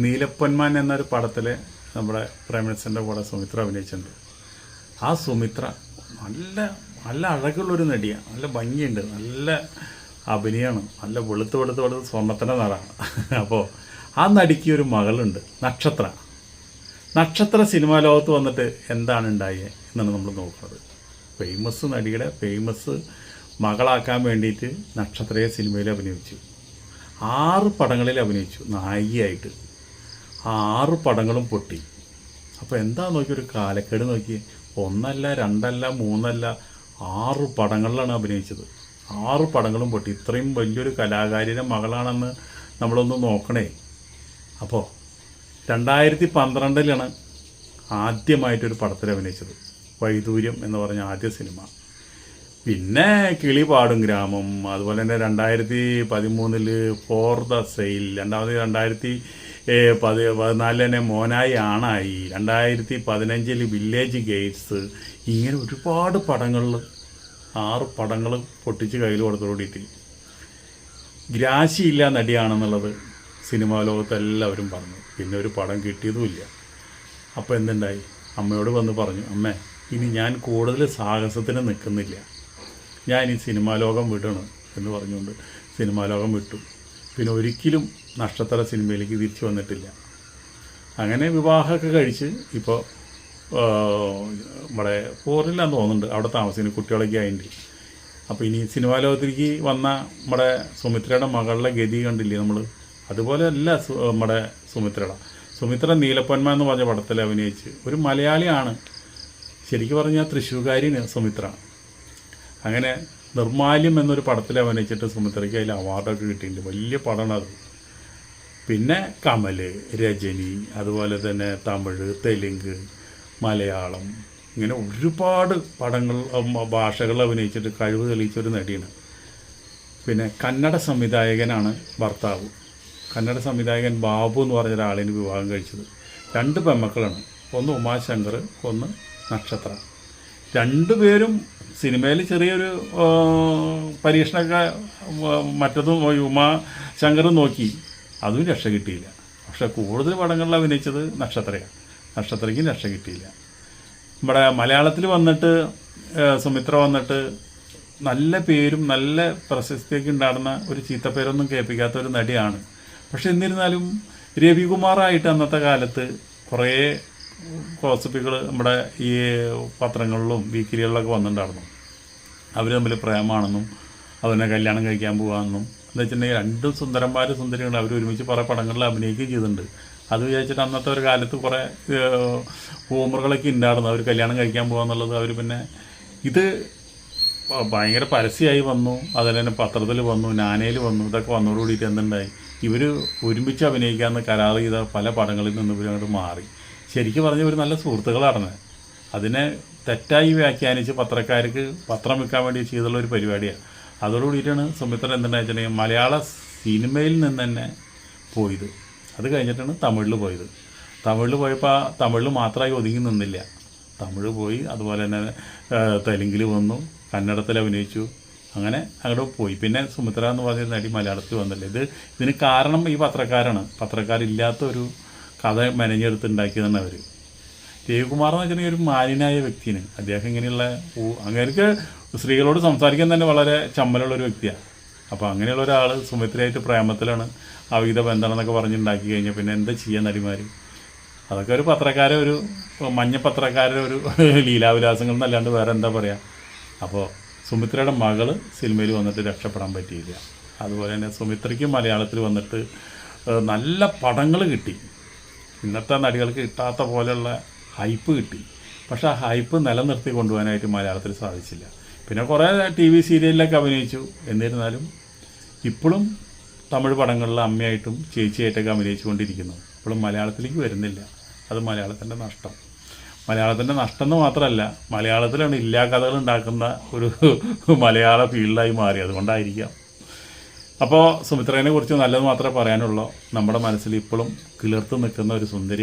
നീലപ്പൊന്മാൻ എന്നൊരു പടത്തിൽ നമ്മുടെ പ്രേംനസീറിൻ്റെ കൂടെ സുമിത്ര അഭിനയിച്ചിട്ടുണ്ട്. ആ സുമിത്ര നല്ല നല്ല അഴകുള്ളൊരു നടിയാണ്, നല്ല ഭംഗിയുണ്ട്, നല്ല അഭിനയമാണ്, നല്ല വെളുത്ത് സ്വർണ്ണത്തിൻ്റെ നിറമാണ്. അപ്പോൾ ആ നടിക്ക് ഒരു മകളുണ്ട്, നക്ഷത്ര. നക്ഷത്ര സിനിമാ ലോകത്ത് വന്നിട്ട് എന്താണ് ഉണ്ടായത് എന്നാണ് നമ്മൾ നോക്കുന്നത്. ഫേമസ് നടിയുടെ ഫേമസ് മകളാക്കാൻ വേണ്ടിയിട്ട് നക്ഷത്രയെ സിനിമയിൽ അഭിനയിച്ചു. 6 പടങ്ങളിൽ അഭിനയിച്ചു നായികയായിട്ട്. 6 പടങ്ങളും പൊട്ടി. അപ്പോൾ എന്താ നോക്കി, ഒരു കാലക്കേട് നോക്കി. 1 അല്ല 2 അല്ല 3 അല്ല 6 പടങ്ങളിലാണ് അഭിനയിച്ചത്. 6 പടങ്ങളും പൊട്ടി. ഇത്രയും വലിയൊരു കലാകാരിയുടെ മകളാണെന്ന് നമ്മളൊന്ന് നോക്കണേ. അപ്പോൾ 2012 ആദ്യമായിട്ടൊരു പടത്തിൽ അഭിനയിച്ചത്, വൈദൂര്യം എന്ന് പറഞ്ഞ ആദ്യ സിനിമ. പിന്നെ കിളി പാടും ഗ്രാമം, അതുപോലെ തന്നെ 2013 ഫോർ ദ സെയിൽ, 2014 തന്നെ മോനായി ആണായി, 2015 വില്ലേജ് ഗേറ്റ്സ്, ഇങ്ങനെ ഒരുപാട് പടങ്ങളിൽ 6 പടങ്ങൾ പൊട്ടിച്ച് കയ്യിൽ കൊടുത്തോടിയിട്ട് ഗ്രാശിയില്ല നടിയാണെന്നുള്ളത് സിനിമാ ലോകത്ത് എല്ലാവരും പറഞ്ഞു. പിന്നെ ഒരു പടം കിട്ടിയതുമില്ല. അപ്പോൾ എന്തുണ്ടായി, അമ്മയോട് വന്ന് പറഞ്ഞു, അമ്മേ ഇനി ഞാൻ കൂടുതൽ സാഹസത്തിന് നിൽക്കുന്നില്ല, ഞാൻ ഈ സിനിമാ ലോകം വിടണം എന്ന് പറഞ്ഞുകൊണ്ട് സിനിമാ ലോകം വിട്ടു. പിന്നെ ഒരിക്കലും നക്ഷത്ര സിനിമയിലേക്ക് തിരിച്ചു വന്നിട്ടില്ല. അങ്ങനെ വിവാഹമൊക്കെ കഴിച്ച് ഇപ്പോൾ നമ്മുടെ ഫോറിലാന്ന് തോന്നുന്നുണ്ട്, അവിടെ താമസിക്കുന്നു, കുട്ടികളൊക്കെ ആയിട്ട്. അപ്പോൾ ഇനി സിനിമാ ലോകത്തിലേക്ക് വന്ന നമ്മുടെ സുമിത്രയുടെ മകളുടെ ഗതി കണ്ടില്ലേ നമ്മൾ, അതുപോലെ അല്ല നമ്മുടെ സുമിത്ര നീലപ്പൊന്മാൻ എന്ന് പറഞ്ഞ പടത്തിൽ അഭിനയിച്ച് ഒരു മലയാളിയാണ്. ശരിക്കും പറഞ്ഞാൽ തൃശ്ശൂർക്കാരിയാണ് സുമിത്ര. അങ്ങനെ നിർമാല്യം എന്നൊരു പടത്തിൽ അഭിനയിച്ചിട്ട് സുമിത്രയ്ക്ക് അതിൽ അവാർഡൊക്കെ കിട്ടിയിട്ടുണ്ട്. വലിയ പടമാണ് അത്. പിന്നെ കമൽ, രജനി, അതുപോലെ തന്നെ തമിഴ്, തെലുങ്ക്, മലയാളം, ഇങ്ങനെ ഒരുപാട് പടങ്ങൾ ഭാഷകൾ അഭിനയിച്ചിട്ട് കഴിവ് തെളിയിച്ചൊരു നടിയാണ്. പിന്നെ കന്നഡ സംവിധായകനാണ് ഭർത്താവ്. കന്നഡ സംവിധായകൻ ബാബു എന്ന് പറഞ്ഞ ഒരാളിന് വിവാഹം കഴിച്ചത്. 2 പെൺമക്കളാണ്, ഒന്ന് ഉമാശങ്കർ, ഒന്ന് നക്ഷത്ര. 2 പേരും സിനിമയിൽ ചെറിയൊരു പരീക്ഷണമൊക്കെ മറ്റതും ഉമാശങ്കറും നോക്കി, അതും രക്ഷ കിട്ടിയില്ല. പക്ഷേ കൂടുതൽ പടങ്ങളിൽ അഭിനയിച്ചത് നക്ഷത്രയ്ക്കും രക്ഷ കിട്ടിയില്ല. നമ്മുടെ മലയാളത്തിൽ വന്നിട്ട് സുമിത്ര വന്നിട്ട് നല്ല പേരും നല്ല പ്രശസ്തിയൊക്കെ ഉണ്ടാകുന്ന ഒരു ചീത്തപ്പേരൊന്നും കേൾപ്പിക്കാത്ത ഒരു നടിയാണ്. പക്ഷെ എന്നിരുന്നാലും രവികുമാറായിട്ട് അന്നത്തെ കാലത്ത് കുറേ ഗോസിപ്പുകൾ നമ്മുടെ ഈ പത്രങ്ങളിലും വീക്കിലികളിലൊക്കെ വന്നിട്ടുണ്ടായിരുന്നു. അവർ തമ്മിൽ പ്രേമാണെന്നും അവനെ കല്യാണം കഴിക്കാൻ പോകാമെന്നും, എന്താ വെച്ചിട്ടുണ്ടെങ്കിൽ 2 സുന്ദരികൾ അവർ ഒരുമിച്ച് കുറേ പടങ്ങളിൽ അഭിനയിക്കുകയും ചെയ്തിട്ടുണ്ട്. അത് വിചാരിച്ചിട്ട് അന്നത്തെ ഒരു കാലത്ത് കുറേ ഹൂമറുകളൊക്കെ ഉണ്ടായിരുന്നു, അവർ കല്യാണം കഴിക്കാൻ പോകാമെന്നുള്ളത്. അവർ പിന്നെ ഇത് ഭയങ്കര പരസ്യമായി വന്നു, അതുപോലെ തന്നെ പത്രത്തിൽ വന്നു, നാനയിൽ വന്നു. ഇതൊക്കെ വന്നതോടുകൂടിയിട്ട് എന്തുണ്ടായി, ഇവർ ഒരുമിച്ച് അഭിനയിക്കാമെന്ന് കരാർ ചെയ്ത പല പടങ്ങളിൽ നിന്ന് ഇവരങ്ങോട്ട് മാറി. ശരിക്കും പറഞ്ഞാൽ ഇവർ നല്ല സുഹൃത്തുക്കളാണ്. അതിനെ തെറ്റായി വ്യാഖ്യാനിച്ച് പത്രക്കാർക്ക് പത്രം വിൽക്കാൻ വേണ്ടി ചെയ്തുള്ള ഒരു പരിപാടിയാണ്. അതോടുകൂടിയിട്ടാണ് സുമിത്ര എന്തുണ്ടായി വെച്ചിട്ടുണ്ടെങ്കിൽ മലയാള സിനിമയിൽ നിന്ന് തന്നെ പോയത്. അത് കഴിഞ്ഞിട്ടാണ് തമിഴിൽ പോയത്. തമിഴിൽ പോയപ്പോൾ തമിഴിൽ മാത്രമായി ഒതുങ്ങി നിന്നില്ല, തമിഴ് പോയി, അതുപോലെ തന്നെ തെലുങ്കിൽ വന്നു, കന്നഡത്തിൽ അഭിനയിച്ചു, അങ്ങനെ അങ്ങോട്ട് പോയി. പിന്നെ സുമിത്ര എന്ന് പറഞ്ഞ നടി മലയാളത്തിൽ വന്നില്ല. ഇതിന് കാരണം ഈ പത്രക്കാരില്ലാത്ത ഒരു കഥ മെനഞ്ഞെടുത്തുണ്ടാക്കിയതാണ് അവർ. രവികുമാർ എന്ന് വെച്ചിട്ടുണ്ടെങ്കിൽ ഒരു മാന്യനായ വ്യക്തിയാണ് അദ്ദേഹം. ഇങ്ങനെയുള്ള അങ്ങനെയൊക്കെ സ്ത്രീകളോട് സംസാരിക്കാൻ തന്നെ വളരെ ചമ്മലുള്ളൊരു വ്യക്തിയാണ്. അപ്പോൾ അങ്ങനെയുള്ള ഒരാൾ സുമിത്രയായിട്ട് പ്രേമത്തിലാണ്, അവിഹിത ബന്ധമാണെന്നൊക്കെ പറഞ്ഞുണ്ടാക്കി കഴിഞ്ഞാൽ പിന്നെ എന്താ ചെയ്യാൻ നടിമാർ? അതൊക്കെ ഒരു പത്രക്കാരെ ഒരു മഞ്ഞ പത്രക്കാരുടെ ഒരു ലീലാവിലാസങ്ങൾ എന്നല്ലാണ്ട് വേറെ എന്താ പറയുക. അപ്പോൾ സുമിത്രയുടെ മകൾ സിനിമയിൽ വന്നിട്ട് രക്ഷപ്പെടാൻ പറ്റിയില്ല. അതുപോലെ തന്നെ സുമിത്രയ്ക്ക് മലയാളത്തിൽ വന്നിട്ട് നല്ല പടങ്ങൾ കിട്ടി. ഇന്നത്തെ നടികൾക്ക് കിട്ടാത്ത പോലെയുള്ള ഹൈപ്പ് കിട്ടി. പക്ഷേ ആ ഹൈപ്പ് നിലനിർത്തി കൊണ്ടുപോകാനായിട്ട് മലയാളത്തിൽ സാധിച്ചില്ല. പിന്നെ കുറേ TV സീരിയലിലൊക്കെ അഭിനയിച്ചു. എന്നിരുന്നാലും ഇപ്പോഴും തമിഴ് പടങ്ങളിൽ അമ്മയായിട്ടും ചേച്ചിയായിട്ടൊക്കെ അഭിനയിച്ചു കൊണ്ടിരിക്കുന്നു. ഇപ്പോഴും മലയാളത്തിലേക്ക് വരുന്നില്ല. അത് മലയാളത്തിൻ്റെ നഷ്ടം. മലയാളത്തിൻ്റെ നഷ്ടം എന്ന് മാത്രമല്ല, മലയാളത്തിലാണ് ഇല്ലാ കഥകൾ ഉണ്ടാക്കുന്ന ഒരു മലയാള ഫീൽഡായി മാറി. അതുകൊണ്ടായിരിക്കാം. അപ്പോൾ സുമിത്രേനെ കുറിച്ച് നല്ലത് മാത്രമേ പറയാനുള്ളൂ. നമ്മുടെ മനസ്സിൽ ഇപ്പോഴും കിളിർത്ത് നിൽക്കുന്ന ഒരു സുന്ദരി.